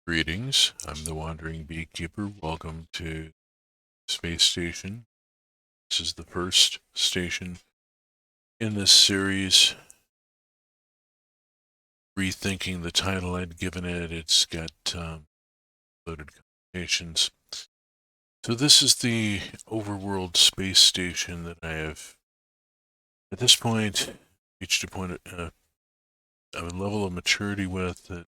Greetings, I'm the Wandering Beekeeper. Welcome to Space Station. This is the first station in this series. Rethinking the title I'd given it, it's got loaded connotations. So this is the Overworld Space Station that I have, at this point, reached a level of maturity with that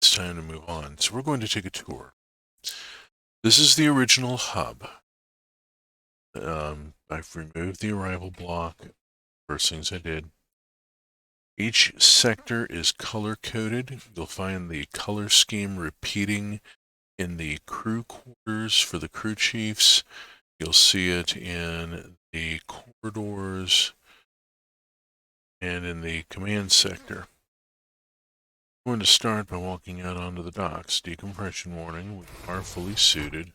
it's time to move on. So we're going to take a tour. This is the original hub. I've removed the arrival block. First things I did. Each sector is color-coded. You'll find the color scheme repeating in the crew quarters for the crew chiefs. You'll see it in the corridors and in the command sector. I'm going to start by walking out onto the docks. Decompression warning, we are fully suited.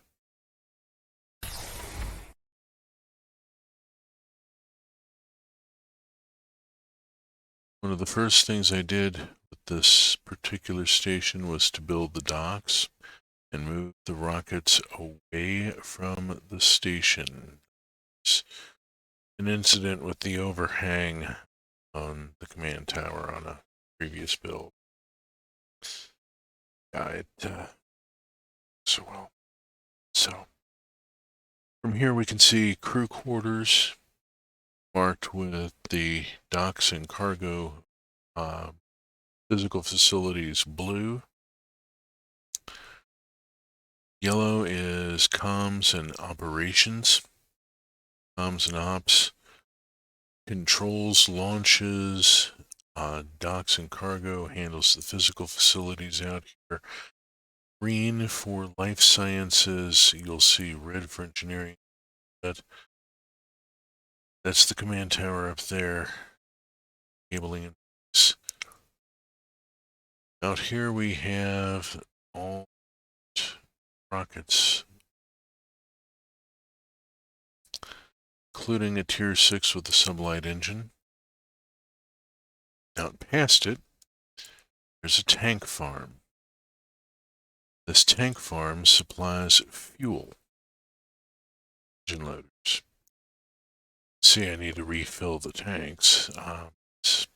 One of the first things I did with this particular station was to build the docks and move the rockets away from the station. It's an incident with the overhang on the command tower on a previous build. It so well. So from here we can see crew quarters marked with the docks and cargo physical facilities blue. Yellow is comms and operations. Comms and ops. Controls launches. Docks and cargo handles the physical facilities out here. Green for life sciences. You'll see red for engineering. That's the command tower up there. Cabling and things. Out here we have all rockets, including a Tier 6 with a sublight engine. Out past it, there's a tank farm. This tank farm supplies fuel. Engine loaders. See, I need to refill the tanks. It's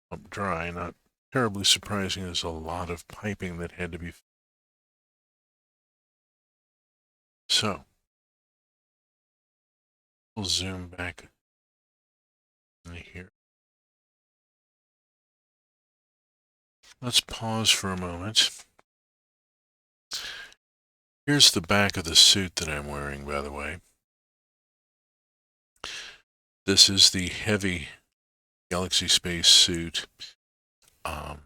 pumped dry, not terribly surprising. There's a lot of piping that had to be. So, we'll zoom back in here. Let's pause for a moment. Here's the back of the suit that I'm wearing, by the way. This is the heavy Galaxy Space suit. I've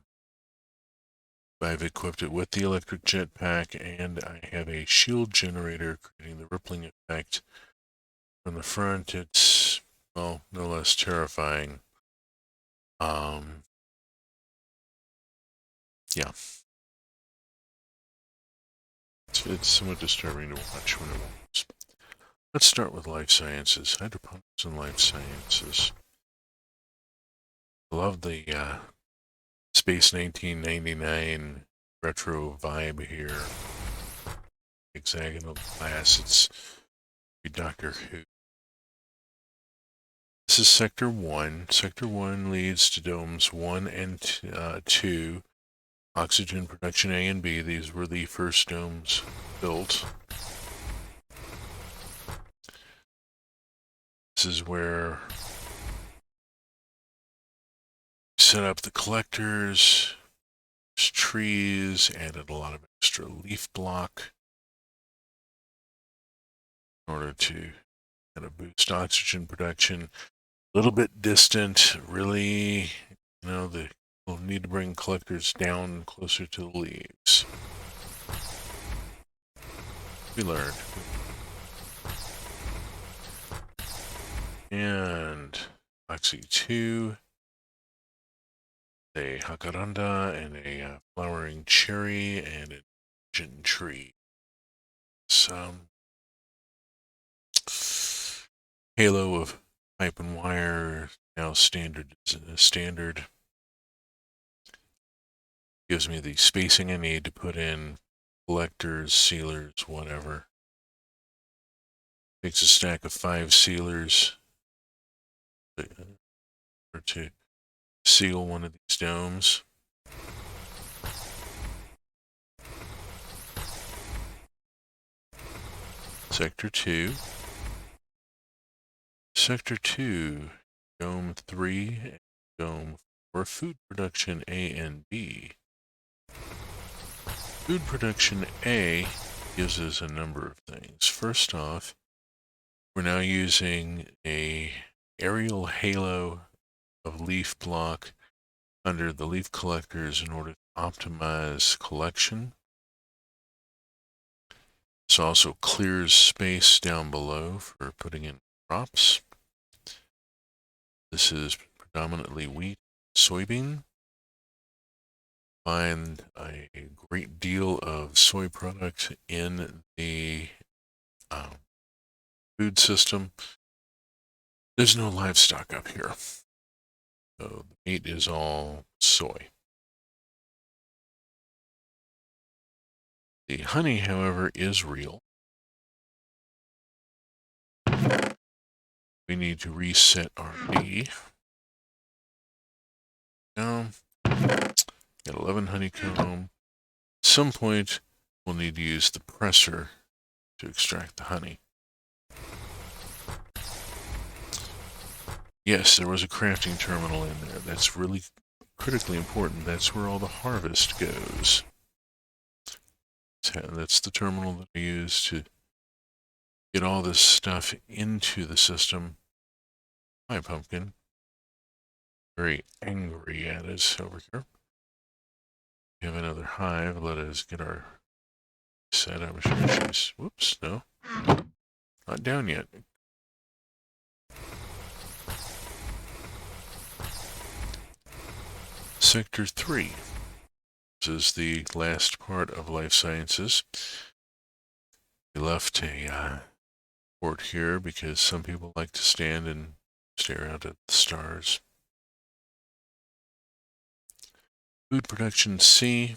equipped it with the electric jetpack, and I have a shield generator creating the rippling effect. From the front, it's, well, no less terrifying. Yeah. It's somewhat disturbing to watch when it moves. Let's start with life sciences. Hydroponics and life sciences. I love the Space 1999 retro vibe here. Hexagonal glass. It's Doctor Who. This is Sector 1. Sector 1 leads to domes 1 and 2. Oxygen production A and B. These were the first domes built. This is where we set up the collectors. There's trees, added a lot of extra leaf block in order to kind of boost oxygen production. A little bit distant, really, we'll need to bring collectors down closer to the leaves. We learned. And Oxy 2, a jacaranda, and a flowering cherry, and a gin tree. Some halo of pipe and wire, now standard. Gives me the spacing I need to put in collectors, sealers, whatever. Takes a stack of 5 sealers or to seal one of these domes. Sector 2. Sector 2, Dome 3, and Dome 4, food production A and B. Food production A gives us a number of things. First off, we're now using a aerial halo of leaf block under the leaf collectors in order to optimize collection. This also clears space down below for putting in crops. This is predominantly wheat, soybean. Find a great deal of soy products in the food system. There's no livestock up here, so the meat is all soy. The honey, however, is real. We need to reset our bee. Now, got 11 honeycomb. At some point, we'll need to use the presser to extract the honey. Yes, there was a crafting terminal in there. That's really critically important. That's where all the harvest goes. That's the terminal that I use to get all this stuff into the system. Hi, pumpkin. Very angry at us over here. We have another hive. Let us get our set. I'm sure she's... Whoops, no. Not down yet. Sector 3. This is the last part of life sciences. We left a port here because some people like to stand and stare out at the stars. Food production C,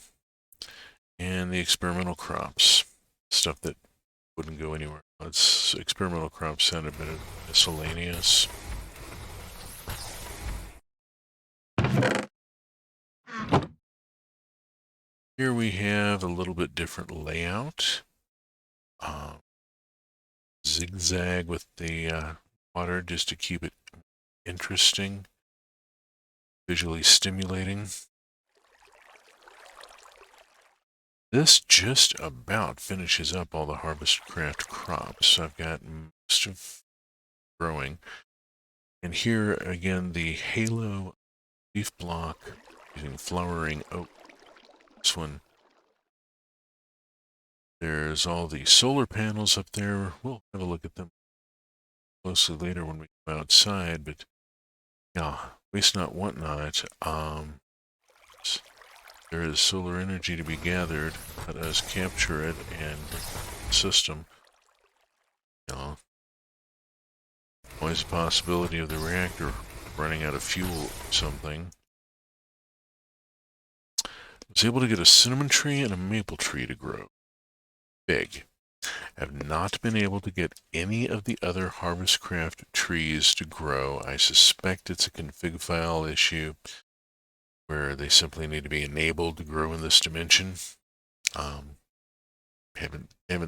and the experimental crops. Stuff that wouldn't go anywhere. It's experimental crops sound a bit miscellaneous. Here we have a little bit different layout. Zigzag with the water just to keep it interesting, visually stimulating. This just about finishes up all the Harvestcraft crops. I've got most of growing. And here again, the halo leaf block using flowering oak. This one. There's all the solar panels up there. We'll have a look at them closely later when we come outside, but yeah, waste not, want not. There is solar energy to be gathered. Let us capture it and system. Yeah. Always a possibility of the reactor running out of fuel or something. I was able to get a cinnamon tree and a maple tree to grow. Big. Have not been able to get any of the other Harvestcraft trees to grow. I suspect it's a config file issue where they simply need to be enabled to grow in this dimension. Haven't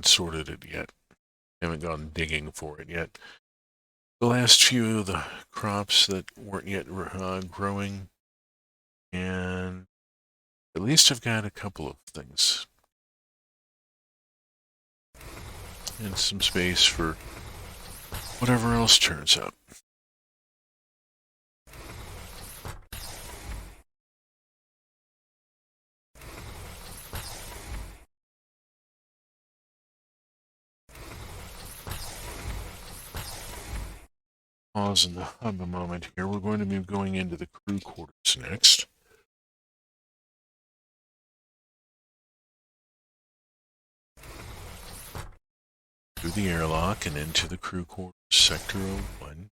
sorted it yet. Haven't gone digging for it yet. The last few of the crops that weren't yet growing, and at least I've got a couple of things. And some space for whatever else turns up. Pause in the hub a moment here. We're going to be going into the crew quarters next. Through the airlock and into the crew quarters, Sector 01.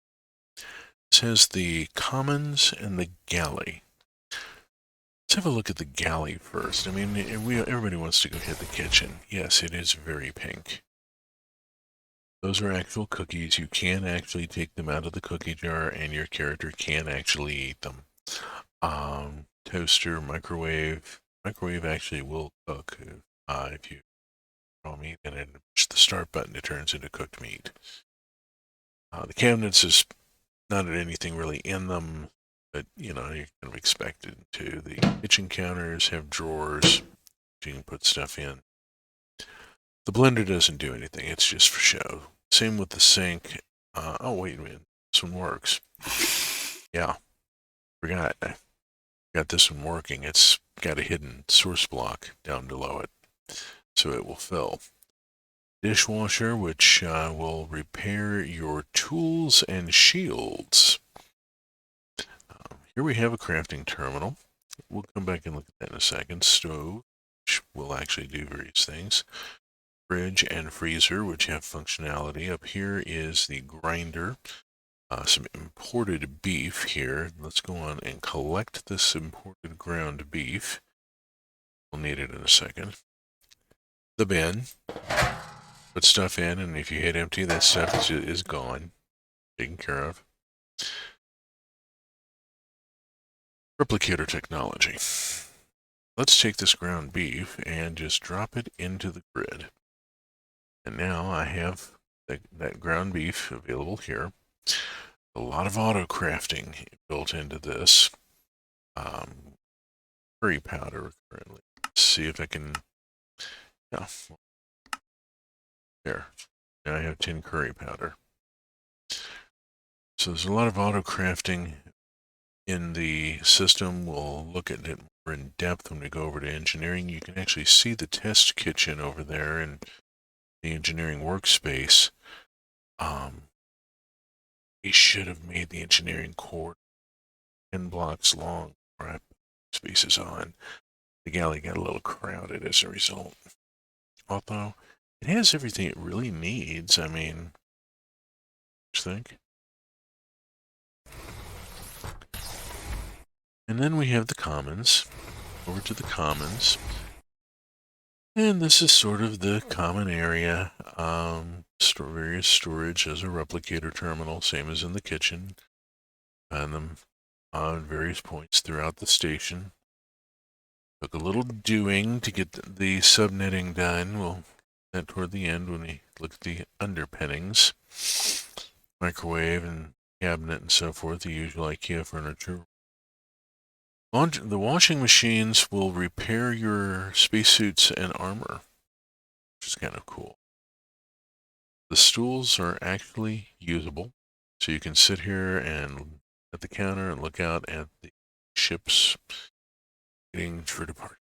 This has the Commons and the Galley. This let's have a look at the galley first. I mean, everybody wants to go hit the kitchen. Yes, it is very pink. Those are actual cookies. You can actually take them out of the cookie jar, and your character can actually eat them. Toaster, microwave. Microwave actually will cook if you throw meat in it and push the start button, it turns into cooked meat. The cabinets is not anything really in them, but you know, you're kind of expected to. The kitchen counters have drawers you can put stuff in. The blender doesn't do anything, it's just for show. Same with the sink. Oh, wait a minute, this one works. Yeah, forgot. I got this one working. It's got a hidden source block down below it, so it will fill. Dishwasher, which will repair your tools and shields. Here we have a crafting terminal. We'll come back and look at that in a second. Stove, which will actually do various things. Fridge and freezer, which have functionality. Up here is the grinder. Some imported beef here. Let's go on and collect this imported ground beef. We'll need it in a second. The bin. Put stuff in, and if you hit empty, that stuff is gone. Taken care of. Replicator technology. Let's take this ground beef and just drop it into the grid. And now I have that ground beef available here. A lot of auto crafting built into this. Curry powder currently. Let's see if I can. Yeah. There. Now I have 10 curry powder. So there's a lot of auto crafting in the system. We'll look at it more in depth when we go over to engineering. You can actually see the test kitchen over there and the engineering workspace. We should have made the engineering core 10 blocks long. Right, spaces on. The galley got a little crowded as a result. Although it has everything it really needs. I mean, what do you think? And then we have the commons. Over to the commons. And this is sort of the common area. Various storage as a replicator terminal, same as in the kitchen. Find them on various points throughout the station. Took a little doing to get the subnetting done. We'll that toward the end when we look at the underpinnings. Microwave and cabinet and so forth, the usual IKEA furniture. The washing machines will repair your spacesuits and armor, which is kind of cool. The stools are actually usable, so you can sit here and at the counter and look out at the ships getting for departure.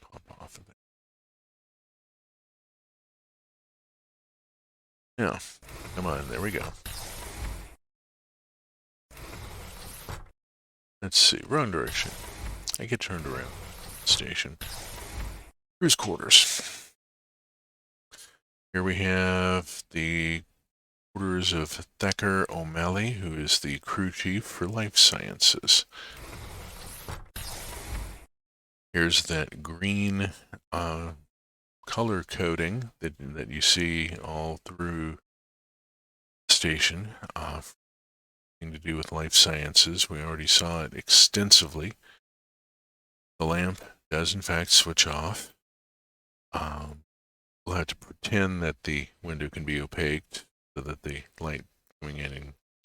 Pop off of it. Yeah, come on, there we go. Let's see, wrong direction. I get turned around. Station. Crew's quarters. Here we have the quarters of Thacker O'Malley, who is the crew chief for life sciences. Here's that green color coding that you see all through the station. To do with life sciences. We already saw it extensively. The lamp does in fact switch off. We'll have to pretend that the window can be opaqued so that the light coming in is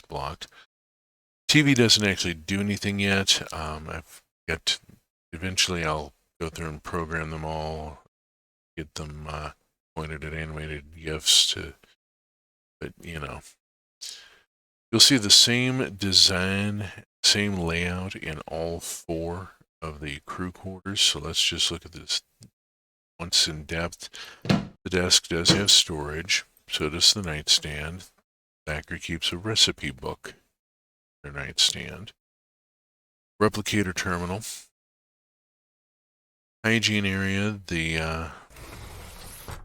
blocked. TV doesn't actually do anything yet. Eventually I'll go through and program them all, get them pointed at animated GIFs but you know. You'll see the same design, same layout in all 4 of the crew quarters. So let's just look at this once in depth. The desk does have storage, so does the nightstand. Thacker keeps a recipe book in their nightstand. Replicator terminal. Hygiene area, the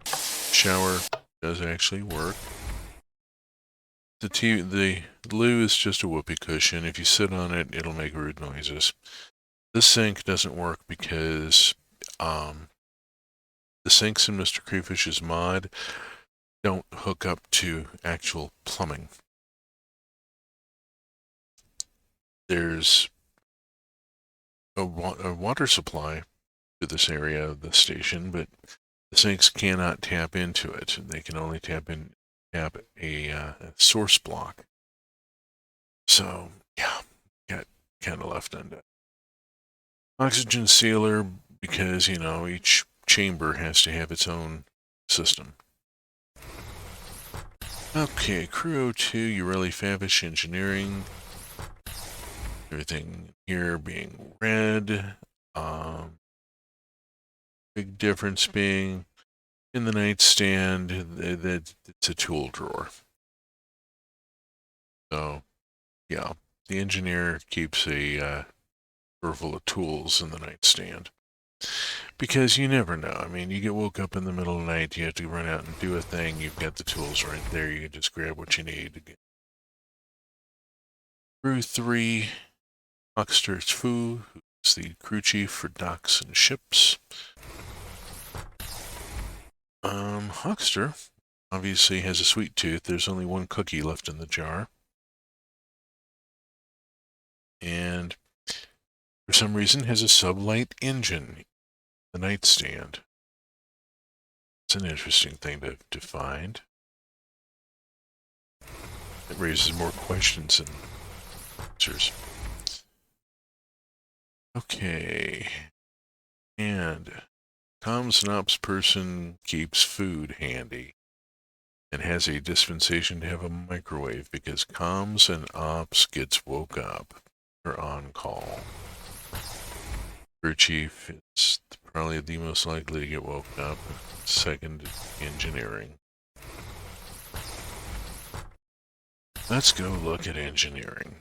shower does actually work. The loo is just a whoopee cushion. If you sit on it, it'll make rude noises. This sink doesn't work because the sinks in Mr. Crayfish's mod don't hook up to actual plumbing. There's a water supply to this area of the station, but the sinks cannot tap into it. They can only tap a source block. So, yeah, got kind of left undone. Oxygen sealer, because, you know, each chamber has to have its own system. Okay, Crew 02, Ureli Favish Engineering. Everything here being red. Big difference being in the nightstand that it's a tool drawer. So, yeah, the engineer keeps a drawer full of tools in the nightstand. Because you never know. I mean, you get woke up in the middle of the night, you have to run out and do a thing, you've got the tools right there, you can just grab what you need. Crew 3, Huckster's Fu, who's the crew chief for docks and ships. Huckster obviously has a sweet tooth. There's only one cookie left in the jar. And for some reason has a sublight engine in the nightstand. It's an interesting thing to find. It raises more questions than answers. Okay. And comms and ops person keeps food handy and has a dispensation to have a microwave because comms and ops gets woke up or on call. Crew chief is probably the most likely to get woken up. Second, engineering. Let's go look at engineering.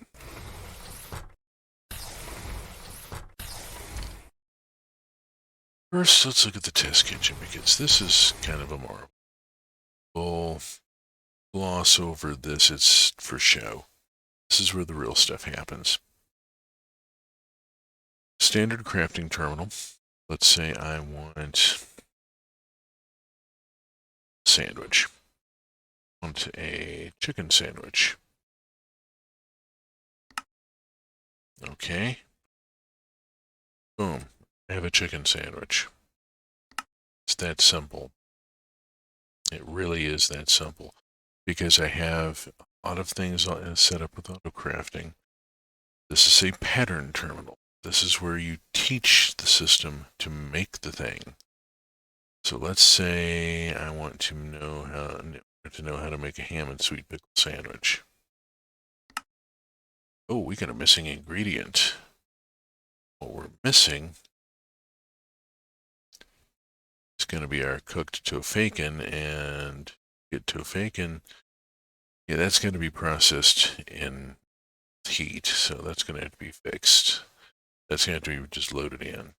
First, let's look at the test kitchen because this is kind of a marvel. We'll gloss over this, it's for show. This is where the real stuff happens. Standard crafting terminal. Let's say I want sandwich. I want a chicken sandwich. Okay. Boom. I have a chicken sandwich. It's that simple. It really is that simple. Because I have a lot of things set up with autocrafting. This is a pattern terminal. This is where you teach the system to make the thing. So let's say I want to know how to make a ham and sweet pickle sandwich. Oh, we got a missing ingredient. What we're missing is going to be our cooked tofacin, and get tofacin. Yeah, that's going to be processed in heat, so that's going to have to be fixed. That's going to have to be just loaded in.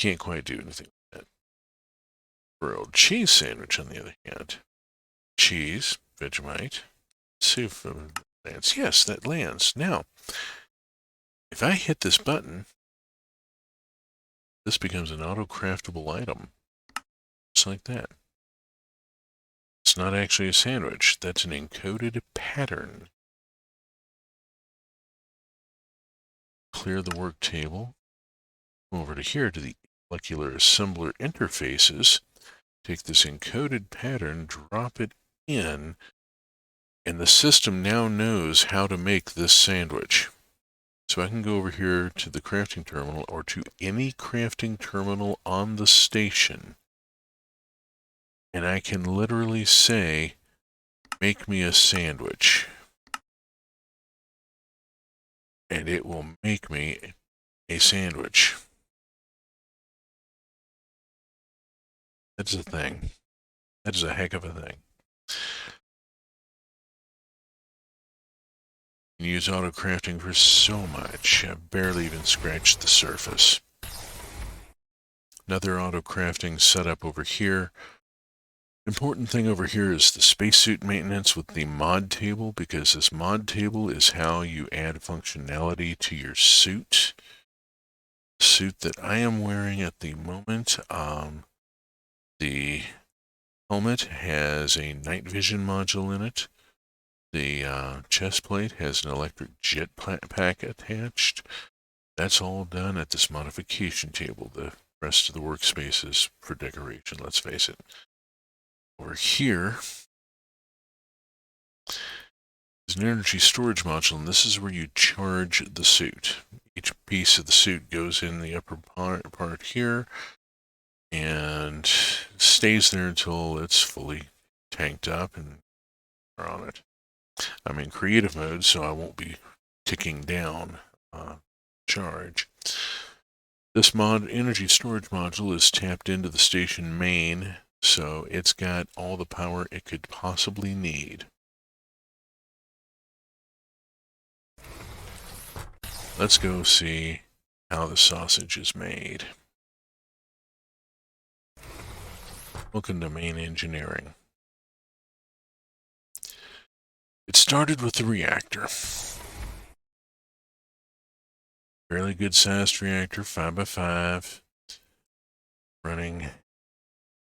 Can't quite do anything with that. Grilled cheese sandwich, on the other hand. Cheese, Vegemite. Let's see if it lands. Yes, that lands. Now, if I hit this button, this becomes an auto-craftable item. Just like that. It's not actually a sandwich. That's an encoded pattern. Clear the work table. Come over to here to the molecular assembler interfaces. Take this encoded pattern, drop it in, and the system now knows how to make this sandwich. So I can go over here to the crafting terminal or to any crafting terminal on the station, and I can literally say, make me a sandwich. And it will make me a sandwich. That's a thing. That is a heck of a thing. You can use auto-crafting for so much. I've barely even scratched the surface. Another auto-crafting setup over here. Important thing over here is the spacesuit maintenance with the mod table, because this mod table is how you add functionality to your suit. Suit that I am wearing at the moment, the helmet has a night vision module in it. The chest plate has an electric jet pack attached. That's all done at this modification table. The rest of the workspace is for decoration, let's face it. Over here is an energy storage module, and this is where you charge the suit. Each piece of the suit goes in the upper part here and stays there until it's fully tanked up and are on it. I'm in creative mode, so I won't be ticking down charge. This energy storage module is tapped into the station main, so it's got all the power it could possibly need. Let's go see how the sausage is made. Welcome to main engineering. It started with the reactor. Fairly good sized reactor, 5x5, running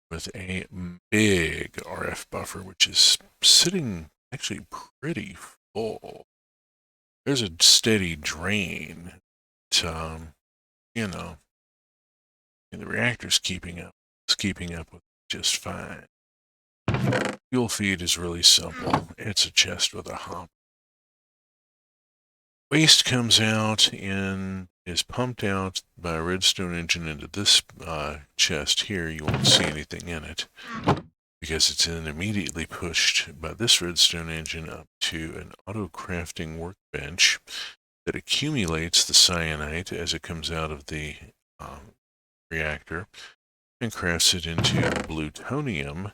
with a big RF buffer, which is sitting actually pretty full. There's a steady drain, but, you know, and the reactor's keeping up. It's keeping up with just fine. Fuel feed is really simple. It's a chest with a hopper. Waste comes out and is pumped out by a redstone engine into this chest here. You won't see anything in it because it's then immediately pushed by this redstone engine up to an autocrafting workbench that accumulates the cyanite as it comes out of the reactor and crafts it into plutonium,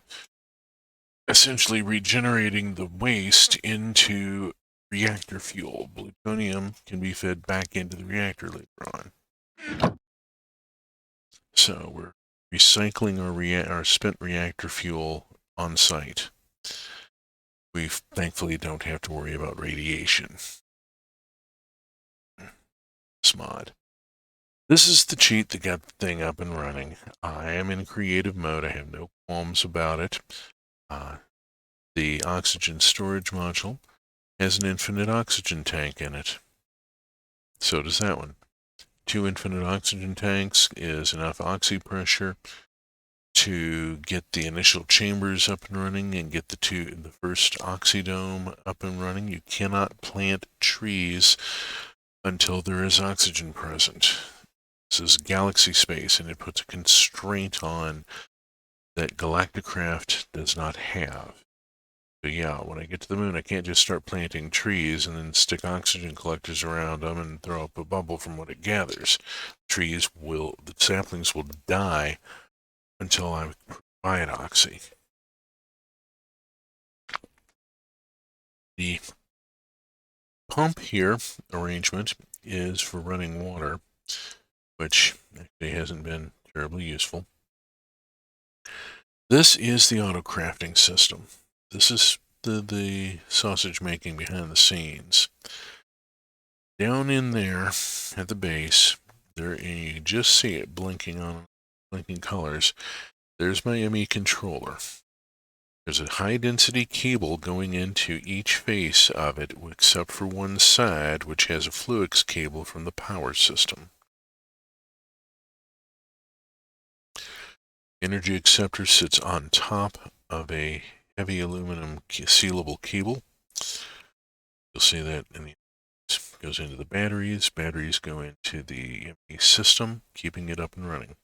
essentially regenerating the waste into reactor fuel. Plutonium can be fed back into the reactor later on. So we're recycling our spent reactor fuel on site. We thankfully don't have to worry about radiation. Smod. This is the cheat that got the thing up and running. I am in creative mode. I have no qualms about it. The oxygen storage module has an infinite oxygen tank in it. So does that one. 2 infinite oxygen tanks is enough oxy pressure to get the initial chambers up and running and get the first oxydome up and running. You cannot plant trees until there is oxygen present. This is Galaxy Space, and it puts a constraint on that Galacticraft does not have. So yeah, when I get to the moon, I can't just start planting trees and then stick oxygen collectors around them and throw up a bubble from what it gathers. The saplings will die until I provide oxy. The pump here arrangement is for running water, which actually hasn't been terribly useful. This is the auto-crafting system. This is the sausage making behind the scenes. Down in there at the base, you just see it blinking colors. There's my ME controller. There's a high density cable going into each face of it, except for one side, which has a Fluix cable from the power system. Energy acceptor sits on top of a heavy aluminum sealable cable. You'll see that goes into the batteries. Batteries go into the ME system, keeping it up and running.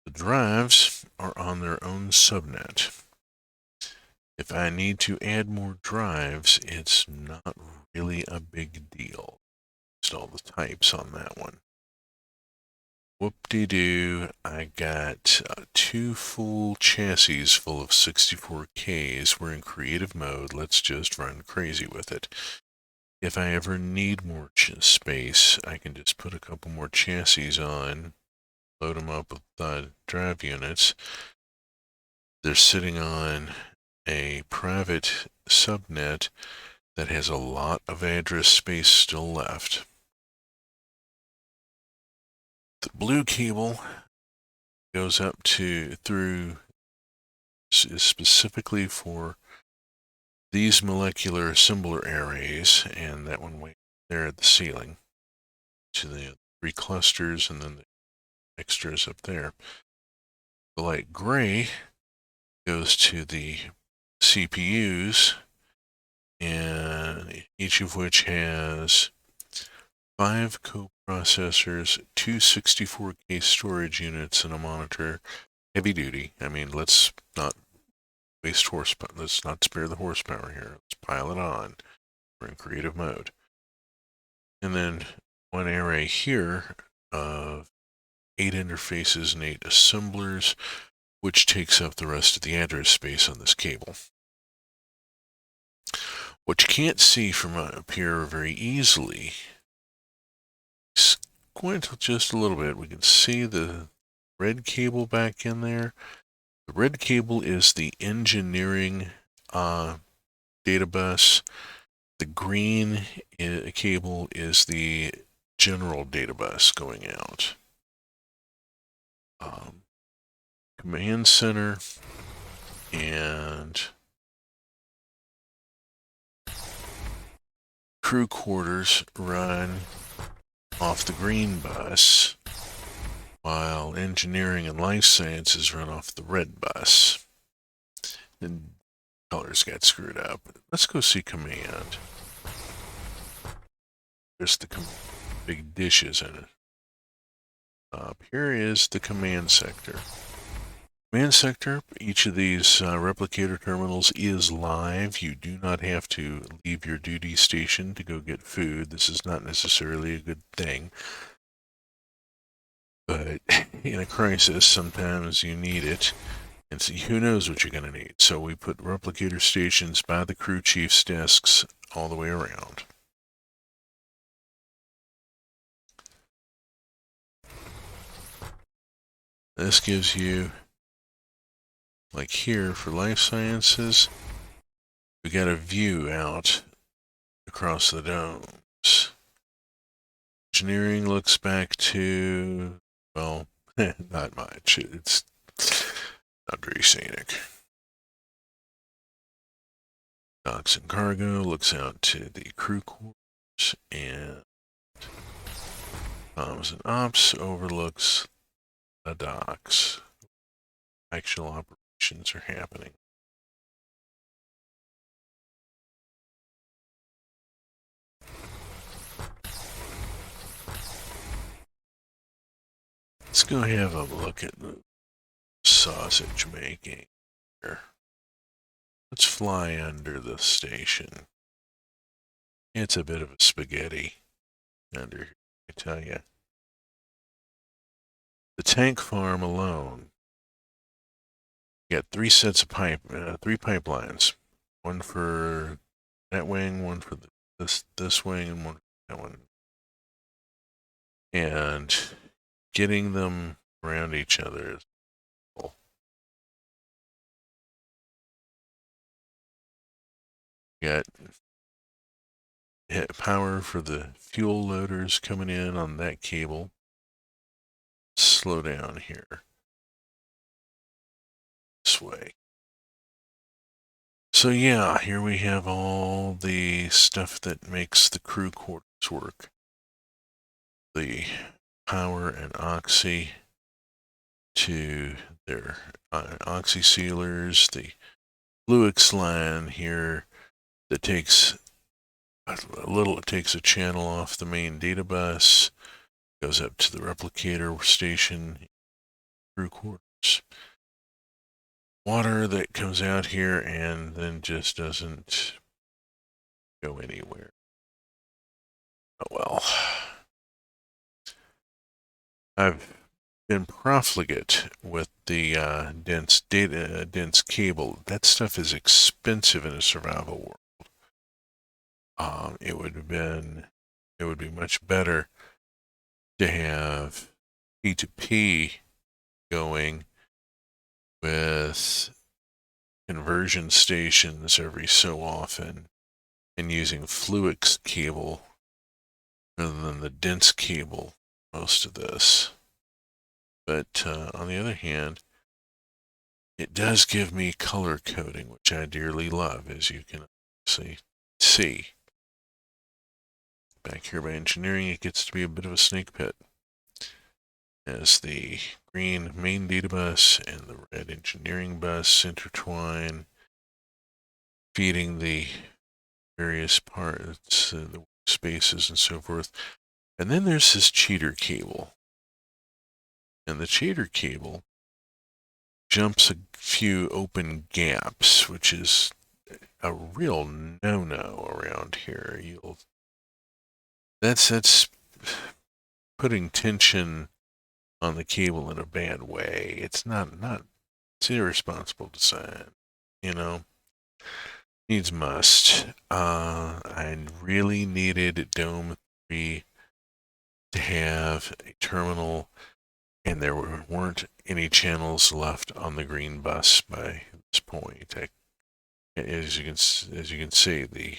The drives are on their own subnet. If I need to add more drives, it's not really a big deal. Install the types on that one. Whoop-de-doo, I got 2 full chassis full of 64Ks. We're in creative mode. Let's just run crazy with it. If I ever need more space, I can just put a couple more chassis on, load them up with drive units, They're sitting on a private subnet that has a lot of address space still left. The blue cable goes up through specifically for these molecular assembler arrays, and that one way there at the ceiling to the 3 clusters and then the extras up there. The light gray goes to the CPUs, and each of which has 5 coprocessors, 2 64K storage units, and a monitor. Heavy duty. I mean, let's not waste horsepower. Let's not spare the horsepower here. Let's pile it on. We're in creative mode. And then one array here of 8 interfaces and 8 assemblers, which takes up the rest of the address space on this cable. What you can't see from up here very easily, squint just a little bit, we can see the red cable back in there. The red cable is the engineering data bus. The green cable is the general data bus going out. Command center and crew quarters run off the green bus, while engineering and life sciences run off the red bus. And colors got screwed up. Let's go see command. There's the big dishes in it. Here is the command sector. Command sector, each of these replicator terminals is live. You do not have to leave your duty station to go get food. This is not necessarily a good thing. But in a crisis, sometimes you need it. And see, who knows what you're going to need. So we put replicator stations by the crew chief's desks all the way around. This gives you, like here for life sciences, we got a view out across the domes. Engineering looks back to, well, not much. It's not very scenic. Docks and cargo looks out to the crew quarters, and comms and ops overlooks the docks. Actual operations are happening. Let's go have a look at the sausage making here. Let's fly under the station. It's a bit of a spaghetti under here, I tell you. The tank farm alone, you got 3 sets of 3 pipelines. One for that wing, one for this wing, and one for that one. And getting them around each other is cool. You got power for the fuel loaders coming in on that cable. Slow down here. This way. So yeah, here we have all the stuff that makes the crew quarters work. The power and oxy to their oxy sealers, the Fluix line here that takes it takes a channel off the main data bus, goes up to the replicator station, crew quarters. Water that comes out here and then just doesn't go anywhere. Oh well. I've been profligate with the dense cable. That stuff is expensive in a survival world. It would be much better to have P2P going with conversion stations every so often and using fluix cable rather than the dense cable most of this. But on the other hand, it does give me color coding, which I dearly love, as you can obviously see. Back here by engineering, it gets to be a bit of a snake pit, as the green main data bus and the red engineering bus intertwine, feeding the various parts, the spaces and so forth. And then there's this cheater cable. And the cheater cable jumps a few open gaps, which is a real no-no around here. That's putting tension on the cable in a bad way. It's it's irresponsible design, you know. Needs must. I really needed Dome 3 to have a terminal, and there weren't any channels left on the green bus by this point. As you can see, the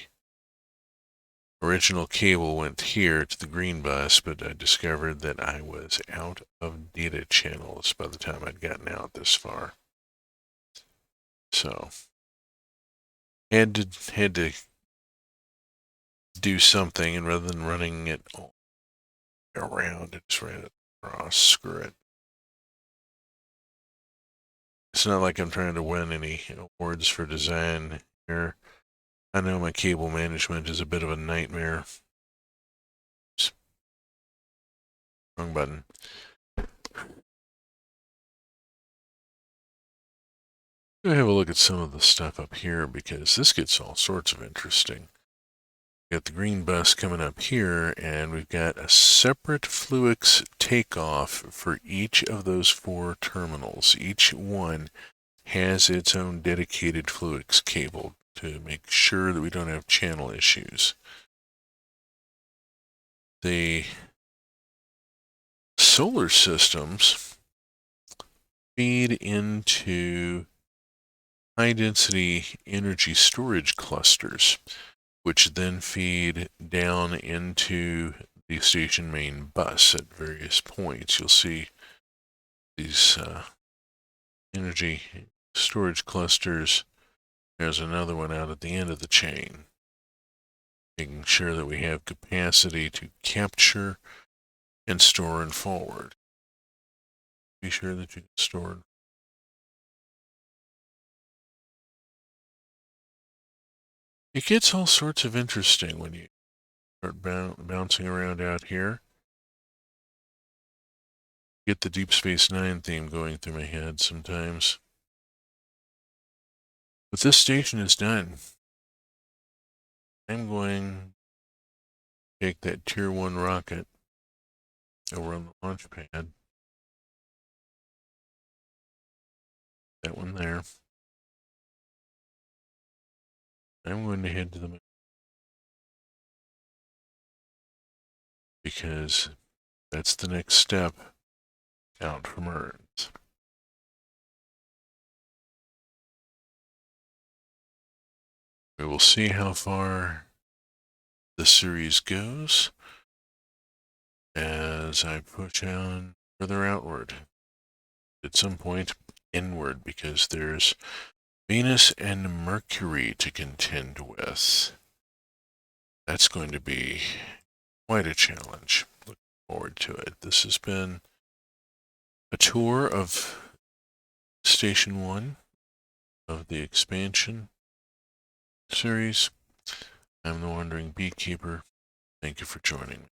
original cable went here to the green bus, but I discovered that I was out of data channels by the time I'd gotten out this far. So had to do something, and rather than running it all around, I just ran it across. Screw it. It's not like I'm trying to win any awards for design here. I know my cable management is a bit of a nightmare. Oops. Wrong button. We'll have a look at some of the stuff up here, because this gets all sorts of interesting. We got the green bus coming up here, and we've got a separate fluix takeoff for each of those 4 terminals. Each one has its own dedicated fluix cable to make sure that we don't have channel issues. The solar systems feed into high-density energy storage clusters, which then feed down into the station main bus at various points. You'll see these energy storage clusters. There's another one out at the end of the chain, making sure that we have capacity to capture and store and forward. Be sure that you can store. It gets all sorts of interesting when you start bouncing around out here. Get the Deep Space Nine theme going through my head sometimes. But this station is done. I'm going to take that Tier 1 rocket over on the launch pad. That one there. I'm going to head to the moon, because that's the next step out from Earth. We will see how far the series goes as I push on further outward. At some point, inward, because there's Venus and Mercury to contend with. That's going to be quite a challenge. Looking forward to it. This has been a tour of Station 1 of the expansion series. I'm the Wandering Beekeeper. Thank you for joining me.